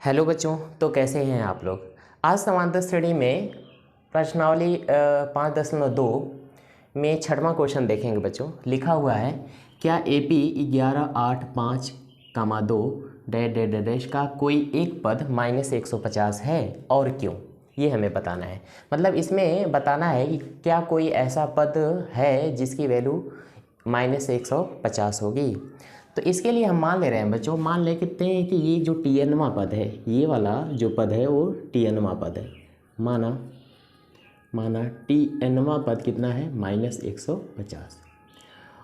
Hello बच्चों, तो कैसे हैं आप लोग। आज समांतर श्रेणी में प्रश्नावली 5.2 में छठवां क्वेश्चन देखेंगे बच्चों। लिखा हुआ है, क्या AP 11, 8, 5, 2 dash dash dash dash का कोई एक पद -150 है और क्यों, ये हमें बताना है। मतलब इसमें बताना है कि क्या कोई ऐसा पद है जिसकी वैल्यू -150 होगी। तो इसके लिए हम मान ले रहे हैं बच्चों, मान लेते हैं कि ये जो TNवां पद है, ये वाला जो पद है वो TNवां पद है। माना TNवां पद कितना है, -150।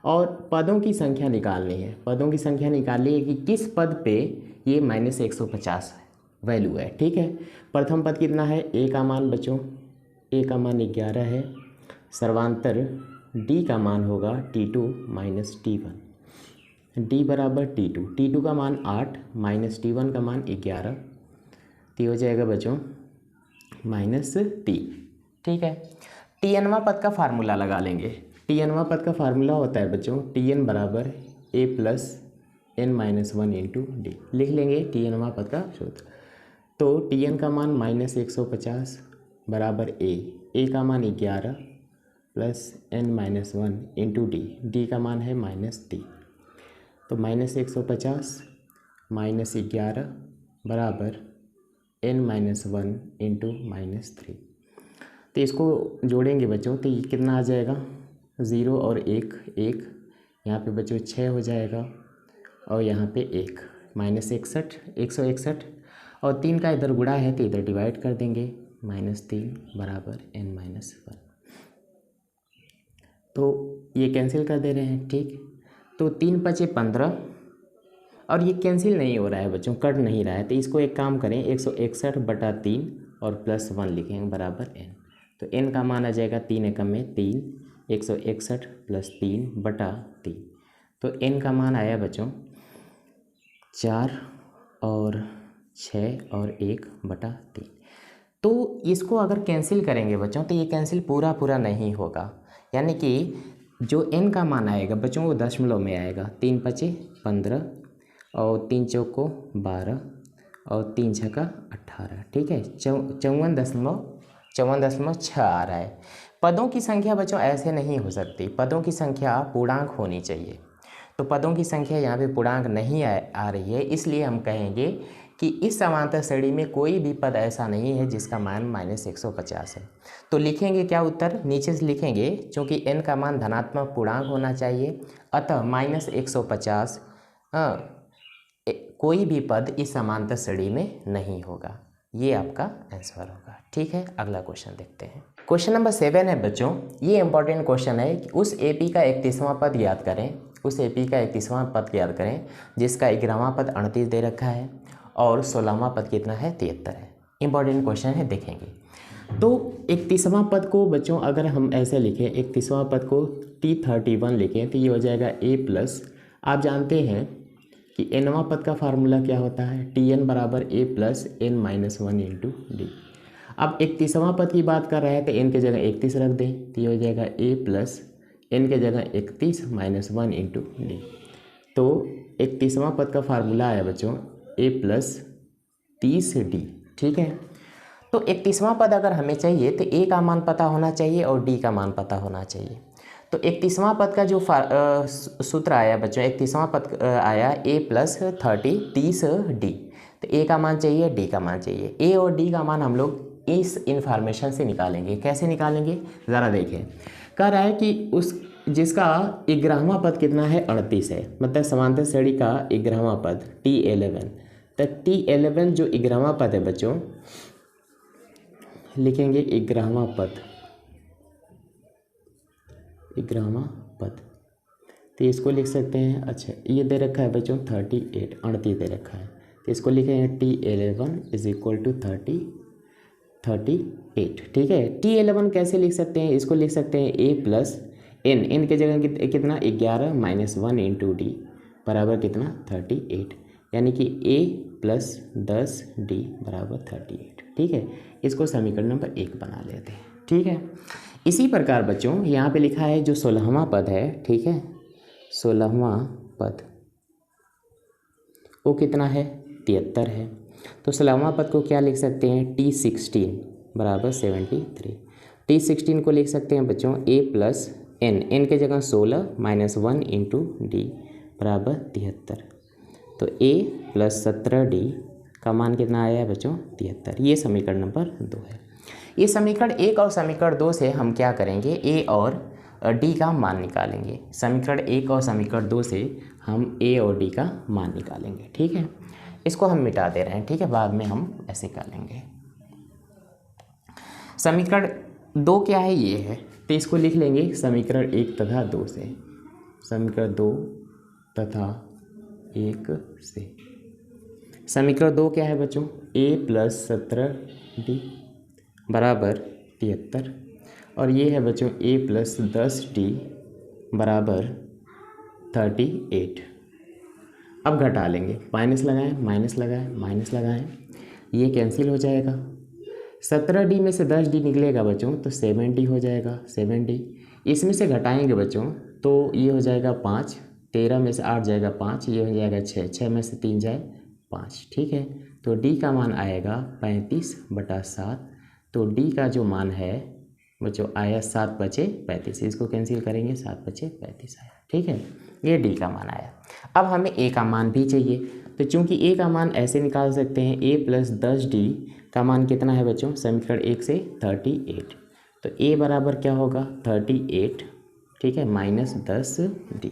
और पदों की संख्या निकालनी है। पदों की संख्या निकालनी है कि किस पद पे ये -150 वैल्यू है। ठीक है, प्रथम पद कितना है, A का मान बच्चों, A का मान 11 है। सर्वांतर D का मान होगा T2 - T1, D बराबर T2, T2 का मान 8 - T1 का मान 11, तो हो जाएगा बच्चों -T। ठीक है, TNवां पद का फार्मूला लगा लेंगे। TNवां पद का फार्मूला होता है बच्चों, TN बराबर A + n-1 × D। लिख लेंगे TNवां पद का सूत्र। तो TN का मान -150 बराबर A का मान 11 + n-1 × D, D का मान है -T। तो -150 - 11 बराबर n-1 × -3। तो इसको जोड़ेंगे बच्चों, तो ये कितना आ जाएगा, 0 और 1 1, यहाँ पे बच्चों 6 हो जाएगा और यहाँ पे 1 -61 161, और 3 का इधर गुणा है तो इधर डिवाइड कर देंगे, -3 बराबर n-1। तो ये कैंसिल कर दे रहे हैं। ठीक, तो 3 × 5 = 15, और ये कैंसिल नहीं हो रहा है बच्चों, कट नहीं रहा है। तो इसको एक काम करें, 161/3 और +1 लिखेंगे बराबर n। तो n का मान आ जाएगा 3 एकम में 3, 161 + 3/3। तो n का मान आया बच्चों 4 और 6 और 1/3। तो इसको अगर कैंसिल करेंगे बच्चों तो ये कैंसिल पूरा नहीं होगा, यानी कि जो n का मान आएगा बच्चों वो दशमलव में आएगा। 3 × 5 = 15 और 3 × 4 = 12 और 3 × 6 = 18। ठीक है, 54.6 आ रहा है। पदों की संख्या बच्चों ऐसे नहीं हो सकती, पदों की संख्या पूर्णांक होनी चाहिए। तो पदों की संख्या यहाँ पे पूर्णांक नहीं आ रही है, इसलिए हम कहेंगे कि इस समांतर श्रेणी में कोई भी पद ऐसा नहीं है जिसका मान -150 है। तो लिखेंगे क्या उत्तर, नीचे से लिखेंगे, क्योंकि n का मान धनात्मक पूर्णांक होना चाहिए, अतः -150 कोई भी पद इस समांतर श्रेणी में नहीं होगा। ये आपका आंसर होगा। ठीक है, अगला क्वेश्चन देखते हैं। क्वेश्चन नंबर 7 है बच्चों, ये इंपॉर्टेंट क्वेश्चन है कि उस AP का 31वां पद याद करें। उस AP का 31वां पद याद करें जिसका 11वां पद 38 दे रखा है और 16वां पद कितना है, 73 है। इंपॉर्टेंट क्वेश्चन है, देखेंगे। तो 31वां पद को बच्चों अगर हम ऐसे लिखें, 31वां पद को T31 लिखें तो ये हो जाएगा A+, आप जानते हैं कि nवां पद का फार्मूला क्या होता है, TN बराबर A + n-1 × D। अब 31वां पद की बात कर रहे हैं तो n के जगह 31 रख दें, तो ये हो जाएगा A + n के जगह 31 - 1 × D। तो 31वां पद का फार्मूला आया बच्चों A + 30D। ठीक है, तो 31वां पद अगर हमें चाहिए तो A का मान पता होना चाहिए और D का मान पता होना चाहिए। तो 31वां पद का जो सूत्र आया बच्चों, 31वां पद आया A + 30D। तो A का मान चाहिए, D का मान चाहिए। A और D का मान हम लोग इस इन्फॉर्मेशन से निकालेंगे। कैसे निकालेंगे, ज़रा देखें। कह रहा है कि उस जिसका 11वां पद कितना है, 38 है, मतलब समांतर श्रेणी का 11वां पद T11। तो T11 जो 11वां पद है बच्चों, लिखेंगे 11वां पद, 11वां पद। तो इसको लिख सकते हैं, अच्छा ये दे रखा है बच्चों 38, 38 दे रखा है, तो इसको लिखेंगे T11 = 38। ठीक है, T11 कैसे लिख सकते हैं, इसको लिख सकते हैं A + n के जगह कितना 11 - 1 × D बराबर कितना 38, यानी कि A + 10D बराबर 38। ठीक है, इसको समीकरण नंबर 1 बना लेते हैं। ठीक है, इसी प्रकार बच्चों यहाँ पे लिखा है जो 16वां पद है, ठीक है, 16वां पद वो कितना है, 73 है। तो 16वां पद को क्या लिख सकते हैं, T16 बराबर 73। T16 को लिख सकते हैं बच्चों a प्लस n के जगह 16 माइनस 1 इंटू डी बराबर 73। तो a प्लस 17d का मान कितना आया है बच्चों, 73। ये समीकरण नंबर 2 है। ये समीकरण 1 और समीकरण 2 से हम क्या करेंगे, a और d का मान निकालेंगे। समीकरण 1 और समीकरण 2 से हम a और d का मान निकालेंगे। ठीक है, इसको हम मिटा दे रहे हैं। ठीक है, बाद में हम ऐसे कर लेंगे। समीकरण 2 क्या है, ये है, तो इसको लिख लेंगे समीकरण 1 तथा 2 से। समीकरण 2 तथा 1 से। समीकरण 2 क्या है बच्चों, a प्लस 17d बराबर 73 और ये है बच्चों a प्लस 10d बराबर 38। अब घटा लेंगे, माइनस लगाएं, माइनस लगाएं, माइनस लगाएं, ये कैंसिल हो जाएगा। 17d में से 10d निकलेगा बच्चों तो 7d हो जाएगा, 7d। इसमें से घटाएंगे बच्चों तो ये हो जाएगा 5, 13 में से 8 जाएगा 5, ये हो जाएगा 6, 6 में से 3 जाए 5। ठीक है, तो d का मान आएगा 35/7। तो d का जो मान है बच्चों आया 7/35। इसको कैंसिल करेंगे, 7/35 आया। ठीक है, ये d का मान आया। अब हमें a का मान भी चाहिए, तो चूंकि a का मान ऐसे निकाल सकते हैं, a प्लस 10d का मान कितना है बच्चों, समीकरण 1 से 38। तो a बराबर क्या होगा, 38, ठीक है, माइनस 10d,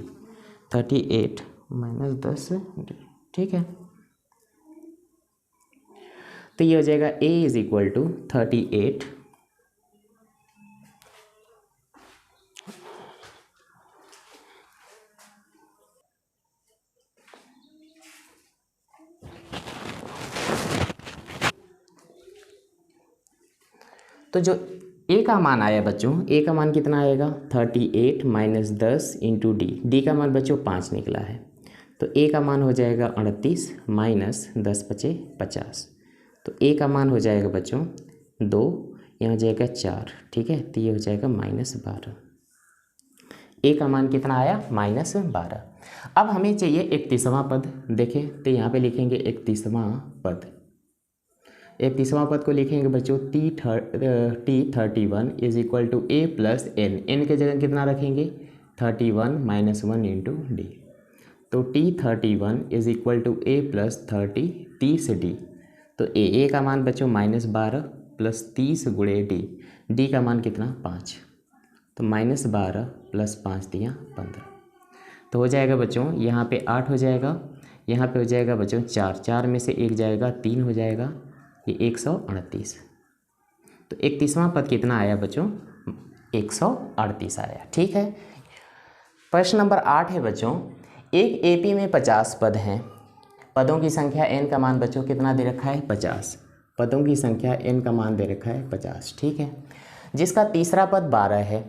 38 माइनस 10d। ठीक है, तो ये हो जाएगा a इज इक्वल टू 38 तो जो a का मान आया बच्चों, a का मान कितना आएगा, 38 माइनस 10 इंटू डी का मान बच्चों 5 निकला है। तो a का मान हो जाएगा 38 माइनस 10/50। तो a का मान हो जाएगा बच्चों 2, यहाँ हो जाएगा 4। ठीक है, तो ये हो जाएगा -12। a का मान कितना आया, -12। अब हमें चाहिए 31वां पद। देखें तो यहाँ पे लिखेंगे 31वां पद। 31वां पद को लिखेंगे बच्चों T31 is equal to a plus n के जगह कितना रखेंगे, 31 माइनस 1 इंटू डी। तो T31 is equal to a plus 30d। तो a का मान बच्चों -12 प्लस 30 गुणे d का मान कितना, 5। तो -12 प्लस 5 दिया 15। तो हो जाएगा बच्चों यहाँ पे 8 हो जाएगा, यहाँ पे हो जाएगा बच्चों 4, 4 में से 1 जाएगा 3 हो जाएगा, ये 138। तो 31वां पद कितना आया बच्चों, 138 आया। ठीक है, प्रश्न नंबर 8 है बच्चों, एक एपी में 50 पद हैं, पदों की संख्या n का मान बच्चों कितना दे रखा है, 50। पदों की संख्या n का मान दे रखा है 50। ठीक है, जिसका तीसरा पद 12 है।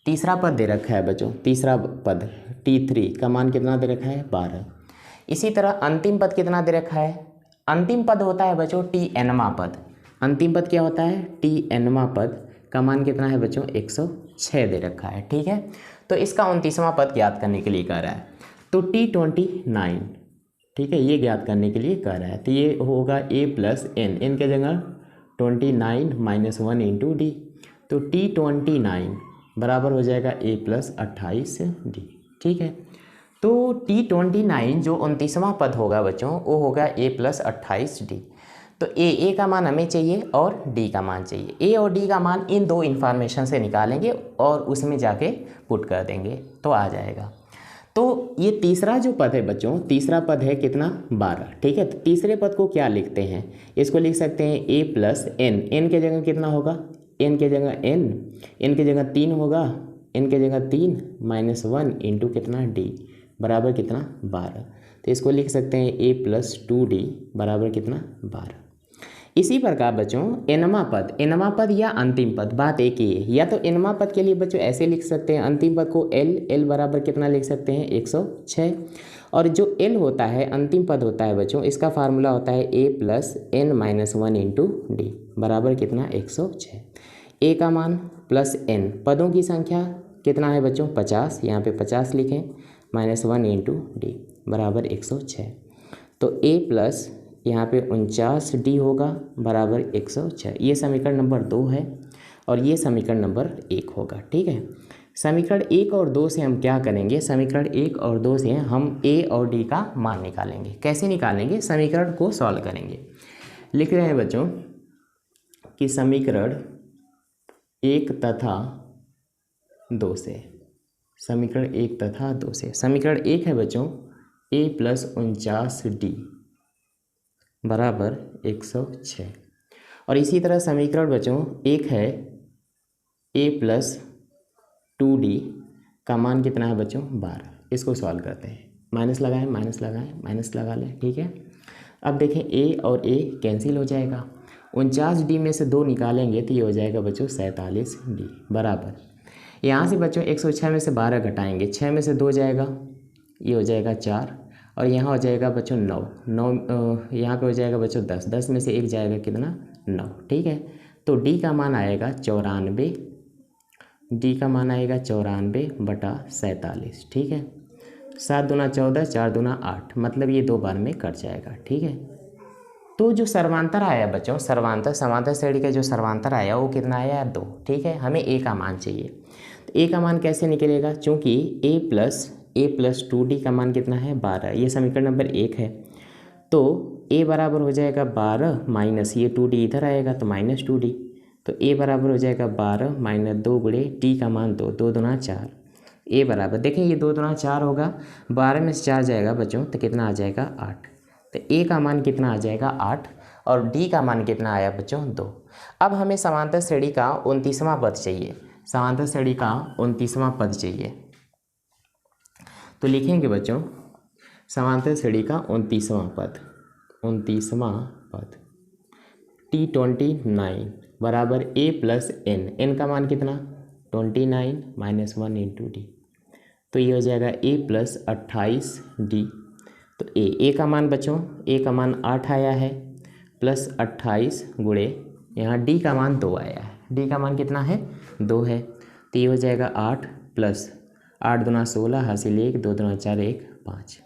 तीसरा पद दे रखा है बच्चों, तीसरा पद T3 का मान कितना दे रखा है, 12। इसी तरह अंतिम पद कितना दे रखा है, अंतिम पद होता है बच्चों Tnवां पद। अंतिम पद क्या होता है, Tnवां पद का मान कितना है बच्चों, 106 दे रखा है। ठीक है, तो इसका 29वां पद ज्ञात करने के लिए कह रहा है। तो T29, ठीक है, ये ज्ञात करने के लिए कह रहा है। तो ये होगा a प्लस n के जगह 29 माइनस 1 इंटू डी। तो T29 बराबर हो जाएगा a प्लस 28d। ठीक है, तो T29 जो 29वां पद होगा बच्चों वो होगा a प्लस 28d। तो a का मान हमें चाहिए और d का मान चाहिए। a और d का मान इन दो इन्फॉर्मेशन से निकालेंगे और उसमें जाके पुट कर देंगे तो आ जाएगा। तो ये तीसरा जो पद है बच्चों, तीसरा पद है कितना, 12। ठीक है, तो तीसरे पद को क्या लिखते हैं, इसको लिख सकते हैं a प्लस n के जगह कितना होगा, n के जगह n के जगह 3 होगा, n के जगह 3 माइनस 1 इंटू कितना d बराबर कितना, 12। तो इसको लिख सकते हैं a प्लस 2d बराबर कितना, 12। इसी प्रकार बच्चों nवां पद या अंतिम पद, बात एक ही है। या तो nवां पद के लिए बच्चों ऐसे लिख सकते हैं, अंतिम पद को l बराबर कितना लिख सकते हैं, 106। और जो l होता है अंतिम पद होता है बच्चों, इसका फार्मूला होता है a plus n minus 1 into D बराबर कितना, 106। a का मान प्लस n, पदों की संख्या कितना है बच्चों, 50, यहाँ पे 50 लिखें, माइनस 1 इंटू डी बराबर 106। तो a प्लस यहाँ पे 49D होगा बराबर 106। ये समीकरण नंबर 2 है और ये समीकरण नंबर 1 होगा। ठीक है, समीकरण 1 और 2 से हम क्या करेंगे, समीकरण 1 और 2 से हम A और D का मान निकालेंगे। कैसे निकालेंगे, समीकरण को सॉल्व करेंगे। लिख रहे हैं बच्चों कि समीकरण 1 तथा 2 से, समीकरण 1 तथा 2 से, समीकरण 1 है बच्चों A + 49D बराबर 106। और इसी तरह समीकरण बच्चों 1 है A + 2D का मान कितना है बच्चों 12। इसको सॉल्व करते हैं, माइनस लगाएं माइनस लगाएं माइनस लगा लें। ठीक है, अब देखें A और A कैंसिल हो जाएगा, 49D में से 2 निकालेंगे तो ये हो जाएगा बच्चों 47D बराबर, यहाँ से बच्चों 106 में से 12 घटाएंगे, 6 में से 2 जाएगा, ये हो जाएगा 4 और यहाँ हो जाएगा बच्चों 9 यहाँ पे हो जाएगा बच्चों 10 में से 1 जाएगा कितना 9। ठीक है, तो D का मान आएगा 94, D का मान आएगा 94/47। ठीक है, 7 दूना 14, 4 दूना 8, मतलब ये 2 बार में कट जाएगा। ठीक है, तो जो सर्वांतर आया बच्चों, समांतर श्रेणी का जो सर्वांतर आया वो कितना आया 2। ठीक है, हमें A का मान चाहिए, तो A का मान कैसे निकलेगा, चूँकि A + 2D का मान कितना है 12, ये समीकरण नंबर 1 है, तो A बराबर हो जाएगा 12 माइनस ये 2D इधर आएगा तो -2D, तो A बराबर हो जाएगा 12 - 2 गुणे D का मान 2, 2 दूना 4, A बराबर देखें ये 2 दूना 4 होगा, 12 में से 4 जाएगा बच्चों तो कितना आ जाएगा 8, तो A का मान कितना आ जाएगा 8 और D का मान कितना आया बच्चों 2। अब हमें समांतर श्रेणी का 29वां पद चाहिए, समांतर श्रेणी का 29वां पद चाहिए, तो लिखेंगे बच्चों समांतर श्रेणी का 29वां पद, 29वां पद T29 बराबर A + n, n का मान कितना 29 - 1 × D, तो ये हो जाएगा A + 28D, तो A का मान बच्चों A का मान 8 आया है प्लस 28 गुणे यहाँ D का मान 2 आया है, D का मान कितना है 2 है, तो ये हो जाएगा 8 + 8 दूना 16 हासिल 1, 2 दूना 4 1 5,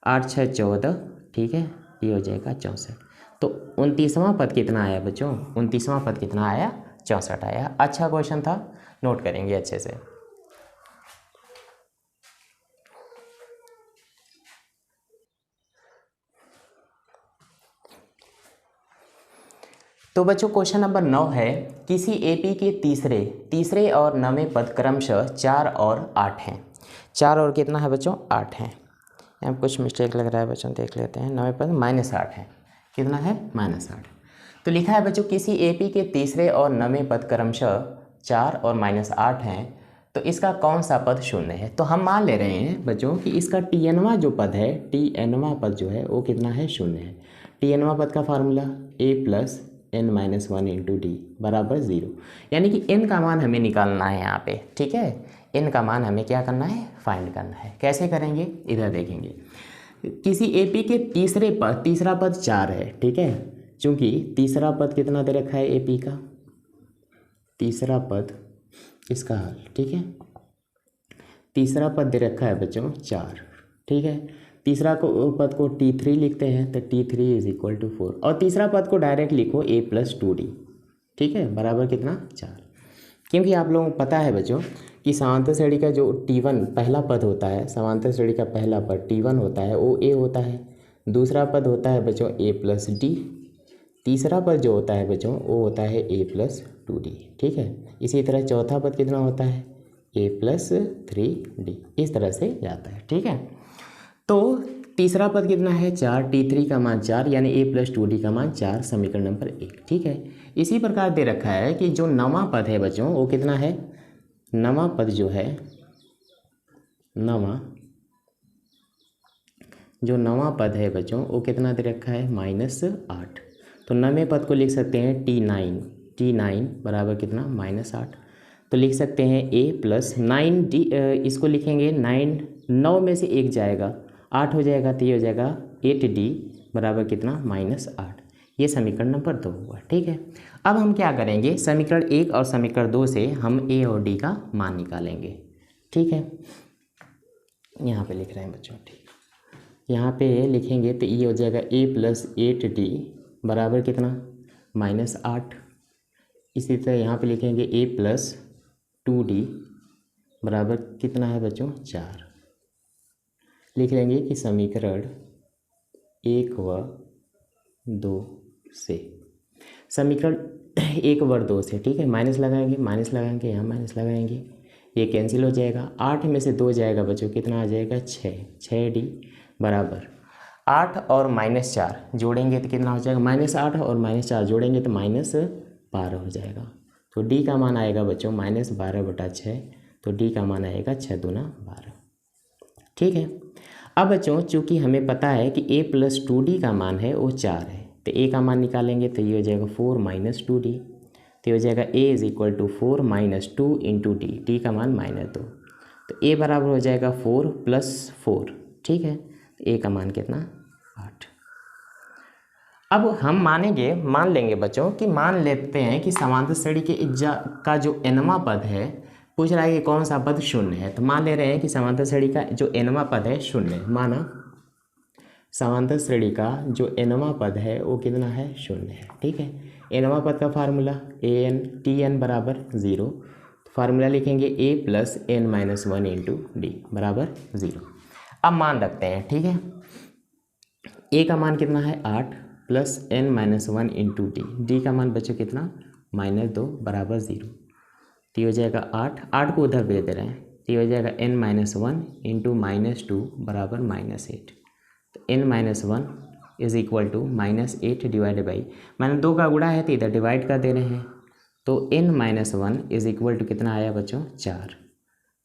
8 6 14। ठीक है, ये हो जाएगा 64, तो 29वां पद कितना आया बच्चों, 29वां पद कितना आया 64 आया। अच्छा क्वेश्चन था, नोट करेंगे अच्छे से। तो बच्चों क्वेश्चन नंबर 9 है, किसी एपी के तीसरे और 9वें पद क्रमशः 4 और 8 हैं। 4 और कितना है बच्चों 8 है, यहाँ कुछ मिस्टेक लग रहा है बच्चों, देख लेते हैं। 9वें पद -8 है, कितना है -8। तो लिखा है बच्चों किसी एपी के तीसरे और 9वें पद क्रमशः 4 और -8 हैं, तो इसका कौन सा पद शून्य है। तो हम मान ले रहे हैं बच्चों कि इसका TNवां जो पद है, TNवां पद जो है वो कितना है शून्य है। TNवां पद का फार्मूला A + n - 1 × D बराबर 0, यानी कि n का मान हमें निकालना है यहाँ पे। ठीक है, n का मान हमें क्या करना है फाइंड करना है। कैसे करेंगे इधर देखेंगे, किसी एपी के तीसरा पद 4 है। ठीक है, चूँकि तीसरा पद कितना दे रखा है एपी का, तीसरा पद इसका हल। ठीक है, तीसरा पद दे रखा है बच्चों 4। ठीक है, तीसरा पद को T3 लिखते हैं तो T3 = 4, और तीसरा पद को डायरेक्ट लिखो A + 2D। ठीक है, बराबर कितना 4, क्योंकि आप लोगों को पता है बच्चों कि समांतर श्रेणी का जो T1 पहला पद होता है, समांतर श्रेणी का पहला पद T1 होता है वो A होता है, दूसरा पद होता है बच्चों A + D, तीसरा पद जो होता है बच्चों वो होता है A + 2D। ठीक है, इसी तरह चौथा पद कितना होता है A + 3D, इस तरह से जाता है। ठीक है, तो तीसरा पद कितना है 4, T3 का मान 4, यानी A + 2D का मान 4, समीकरण नंबर 1। ठीक है, इसी प्रकार दे रखा है कि जो 9वां पद है बच्चों वो कितना है, 9वां पद जो है, जो 9वां पद है बच्चों वो कितना दे रखा है -8, तो 9वें पद को लिख सकते हैं T9 बराबर कितना -8, तो लिख सकते हैं A + 9D, इसको लिखेंगे 9 में से 1 जाएगा 8 हो जाएगा, तो ये हो जाएगा 8D बराबर कितना -8, ये समीकरण नंबर 2 हुआ। ठीक है, अब हम क्या करेंगे, समीकरण 1 और समीकरण 2 से हम A और D का मान निकालेंगे। ठीक है, यहाँ पे लिख रहे हैं बच्चों, ठीक, यहाँ पे लिखेंगे तो ये हो जाएगा a प्लस 8d बराबर कितना -8। इसी तरह यहाँ पे लिखेंगे a प्लस 2d बराबर कितना है बच्चों 4। लिख लेंगे कि समीकरण 1 व 2 से, समीकरण 1 व 2 से, ठीक है। माइनस लगाएंगे यहाँ माइनस लगाएंगे, ये कैंसिल हो जाएगा। 8 में से 2 जाएगा बच्चों, कितना आ जाएगा 6d बराबर 8 और -4 जोड़ेंगे तो कितना हो जाएगा -8 और -4 जोड़ेंगे तो -12 हो जाएगा। तो d का मान आएगा बच्चों -12/6। तो d का मान आएगा 6 दूना 12, ठीक है। अब बच्चों चूँकि हमें पता है कि a प्लस 2d का मान है वो 4 है, तो a का मान निकालेंगे तो ये हो जाएगा 4 - 2d। तो ये हो जाएगा a = 4 - 2 × d का मान -2। तो a बराबर हो जाएगा 4 + 4, ठीक है। तो a का मान कितना 8। अब हम मान लेंगे बच्चों कि मान लेते हैं कि समांतर श्रेणी के का जो nवां पद है, पूछ रहा है कि कौन सा पद शून्य है। तो मान ले रहे हैं कि समांतर श्रेणी का जो nवां पद है शून्य है। माना समांतर श्रेणी का जो nवां पद है वो कितना है शून्य है, ठीक है। nवां पद का फार्मूला Tn बराबर 0। तो फार्मूला लिखेंगे a प्लस n - 1 × d बराबर 0। अब मान रखते हैं, ठीक है। a का मान कितना है 8 प्लस n - 1 × d का मान बच्चों कितना -2 बराबर 0। तो ये हो जाएगा 8 को उधर भेज दे रहे हैं, तो ये हो जाएगा n - 1 × -2 बराबर -8। तो n - 1 = -8 डिवाइडेड बाई, मैंने 2 का गुणा है तो इधर डिवाइड कर दे रहे हैं। तो n - 1 = कितना आया बच्चों 4।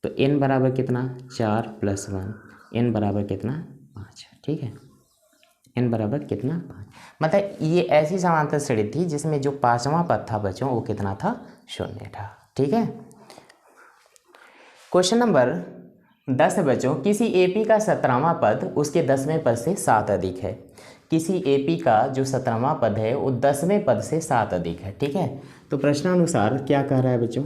तो n बराबर कितना 4 + 1, n बराबर कितना 5, ठीक है। n बराबर कितना 5, मतलब ये ऐसी समांतर श्रेणी थी जिसमें जो 5वां पद था बच्चों वो कितना था शून्य था, ठीक है। क्वेश्चन नंबर 10 बच्चों, किसी एपी का 17वां पद उसके 10वें पद से 7 अधिक है। किसी एपी का जो 17वां पद है वो 10वें पद से 7 अधिक है, ठीक है। तो प्रश्नानुसार क्या कह रहा है बच्चों,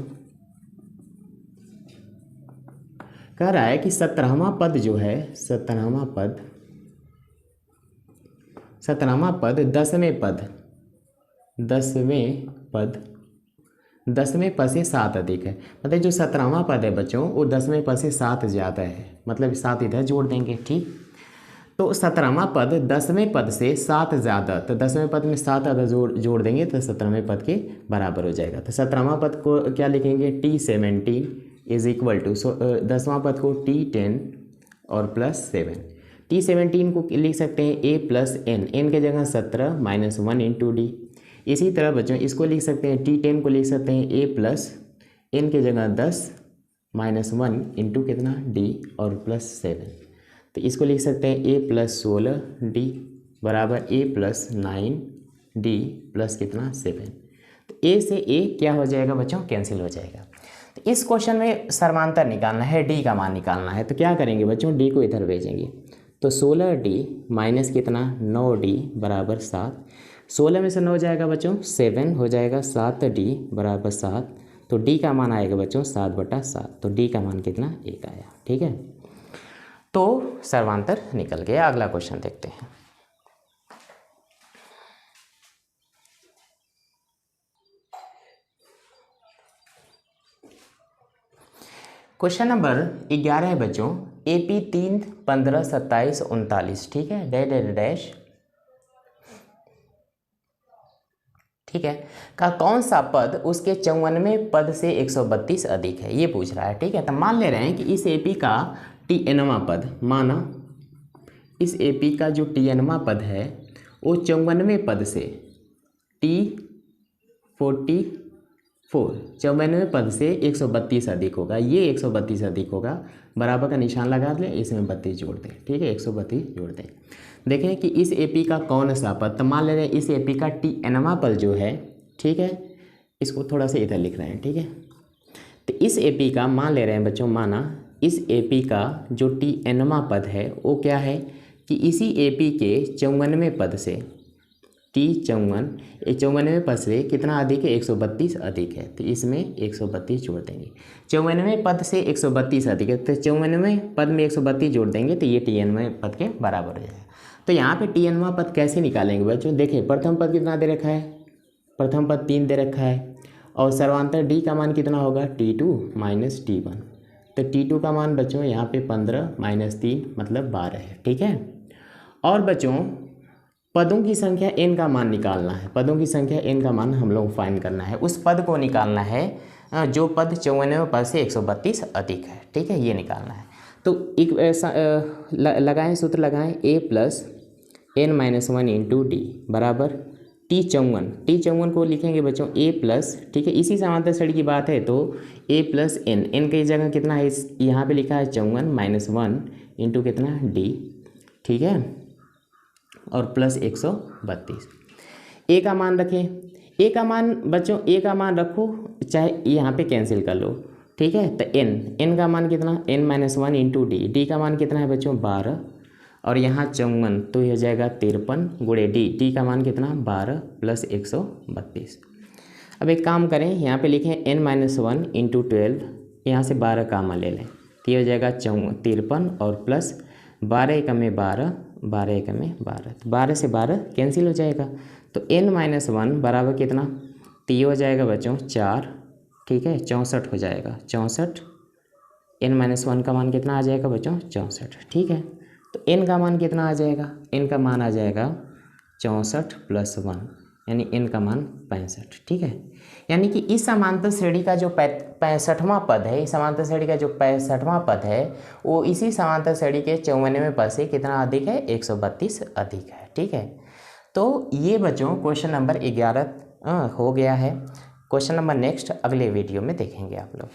कह रहा है कि 17वां पद जो है 17वां पद 10वें पद से 7 अधिक है। मतलब जो 17वां पद है बच्चों वो 10वें पद से 7 ज़्यादा है, मतलब 7 इधर जोड़ देंगे, ठीक। तो 17वां पद 10वें पद से 7 ज़्यादा, तो 10वें पद में 7 अगर जोड़ देंगे तो 17वें पद के बराबर हो जाएगा। तो 17वां पद को क्या लिखेंगे T17 = 10वां पद को T10 और +7। T17 को लिख सकते हैं a प्लस n के जगह 17 - 1 × d। इसी तरह बच्चों इसको लिख सकते हैं T10 को लिख सकते हैं a प्लस n के जगह 10 - 1 × कितना d और +7। तो इसको लिख सकते हैं a + 16d बराबर a + 9d प्लस कितना 7। तो a से a क्या हो जाएगा बच्चों कैंसिल हो जाएगा। तो इस क्वेश्चन में समांतर निकालना है, d का मान निकालना है। तो क्या करेंगे बच्चों, d को इधर भेजेंगे। तो 16d माइनस कितना 9d बराबर 7। 16 में से 9 जाएगा बच्चों 7 हो जाएगा, 7d बराबर 7। तो d का मान आएगा बच्चों 7/7। तो d का मान कितना 1 आया, ठीक है। तो सर्वांतर निकल गया। अगला क्वेश्चन देखते हैं। क्वेश्चन नंबर 11 है बच्चों, AP 3, 15, 27, 39, ठीक है, डैश, ठीक है, का कौन सा पद उसके 54वें पद से 132 अधिक है, ये पूछ रहा है, ठीक है। तो मान ले रहे हैं कि इस AP का TNवां पद, माना इस AP का जो TNवां पद है वो 54वें पद से T44 54वें पद से 132 अधिक होगा। ये 132 अधिक होगा, बराबर का निशान लगा दें, इसमें 32 जोड़ दें, ठीक है, 132 जोड़ दें। देखें कि इस AP का कौन सा पद, तो मान ले रहे हैं इस AP का TNवां पद जो है, ठीक है, इसको थोड़ा सा इधर लिख रहे हैं, ठीक है। तो इस AP का मान ले रहे हैं बच्चों, माना इस AP का जो TNवां पद है वो क्या है कि इसी AP के 54वें पद से T54 54वें पद से कितना अधिक है, 132 अधिक है, तो इसमें 132 जोड़ देंगे। 54वें पद से 132 अधिक है, तो 54वें पद में 132 जोड़ देंगे तो ये Tnवें पद के बराबर हो जाएगा। तो यहाँ पे Tnवां पद कैसे निकालेंगे बच्चों, देखिए प्रथम पद कितना दे रखा है, प्रथम पद 3 दे रखा है, और सर्वांतर D का मान कितना होगा, T2 माइनस T1। तो T2 का मान बच्चों यहाँ पे 15 माइनस 3 मतलब 12 है, ठीक है। और बच्चों पदों की संख्या n का मान निकालना है, पदों की संख्या n का मान हम लोग फाइंड करना है, उस पद को निकालना है जो पद 54वें पद से 132 अधिक है, ठीक है, ये निकालना है। तो एक लगाएं, सूत्र लगाएं, a plus n minus 1 into D बराबर T54 को लिखेंगे बच्चों a प्लस, ठीक है, इसी समांतर श्रेणी की बात है तो a प्लस n की जगह कितना है, यहाँ पे लिखा है 54 माइनस 1 इंटू कितना d, ठीक है, और प्लस 132। a का मान रखें, a का मान बच्चों a का मान रखो, चाहे यहाँ पे कैंसिल कर लो, ठीक है। तो n का मान कितना, n माइनस 1 इंटू डी का मान कितना है बच्चों 12, और यहाँ 54 तो ये हो जाएगा 53 गुणे डी का मान कितना 12 प्लस 132। अब एक काम करें, यहाँ पे लिखें n माइनस 1 इंटू 12, यहाँ से 12 का मान ले लें तो ये हो जाएगा 53 और प्लस 12 एकम में 12, 12 एकम में 12, तो 12 से 12 कैंसिल हो जाएगा, तो n माइनस 1 बराबर कितना, तो ये हो जाएगा बच्चों 4, ठीक है, 64 हो जाएगा, 64, n माइनस 1 का मान कितना आ जाएगा बच्चों 64, ठीक है। तो n का मान कितना आ जाएगा, n का मान आ जाएगा 64 प्लस 1, यानी n का मान 65, ठीक है। यानी कि इस समांतर श्रेणी का जो 65वां पद है, इस समांतर श्रेणी का जो 65वां पद है वो इसी समांतर श्रेणी के 54वें पद से कितना अधिक है, 132 अधिक है, ठीक है। तो ये बच्चों क्वेश्चन नंबर 11 हो गया है। क्वेश्चन नंबर नेक्स्ट अगले वीडियो में देखेंगे आप लोग।